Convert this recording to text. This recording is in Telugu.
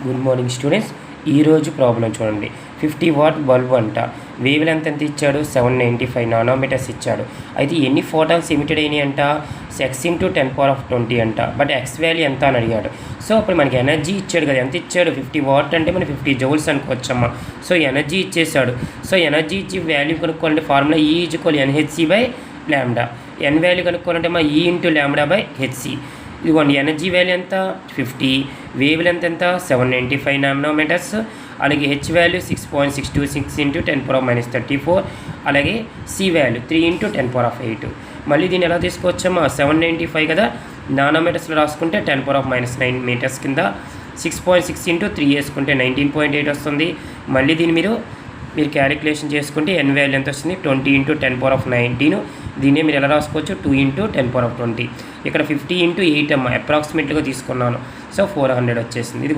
Good morning students. ఈరోజు ప్రాబ్లం చూడండి. 50 వాట్ బల్బ్ అంట. వేవ్ లెంత్ ఎంత ఇచ్చాడు? 795 నానోమీటర్స్ ఇచ్చాడు. అయితే ఎన్ని ఫోటాన్స్ ఎమిటెడ్ అయినాయి అంట? x × 10⁻20 అంట. బట్ ఎక్స్ వాల్యూ ఎంత అని అడిగాడు. సో అప్పుడు మనకి ఎనర్జీ ఇచ్చాడు కదా, ఎంత ఇచ్చాడు? 50 వాట్ అంటే మనం 50 జౌల్స్ అనుకోవచ్చమ్మా. సో ఎనర్జీ ఇచ్చేసాడు. సో ఎనర్జీ ఇచ్చి వాల్యూ కనుక్కోవాలంటే ఫార్ములా E = NhC/λ. ఎన్ వాల్యూ కనుక్కోవాలంటే మా E × λ/hc. ఇదిగోండి, ఎనర్జీ వాల్యూ ఎంత? 50. వేవ్ లెంత్ ఎంత? 795 నానోమీటర్స్. అలాగే హెచ్ వాల్యూ 6.626 × 10⁻34. అలాగే సి వాల్యూ 3 × 10⁸. మళ్ళీ దీన్ని ఎలా తీసుకోవచ్చమ్మా? 795 కదా, నానోమీటర్స్లో రాసుకుంటే 10⁻⁹ మీటర్స్ కింద 6.6 × 3 వేసుకుంటే 19.8 వస్తుంది. మళ్ళీ దీన్ని మీరు క్యాలిక్యులేషన్ చేసుకుంటే ఎన్ వాల్యూ ఎంత వస్తుంది? 20 × 10⁻19. దీన్ని మీరు ఎలా రాసుకోవచ్చు? 2 × 10⁻20. ఇక్కడ 50 × 8 అమ్మ అప్రాక్సిమేట్గా తీసుకున్నాను. సో 400 వచ్చేసింది. ఇది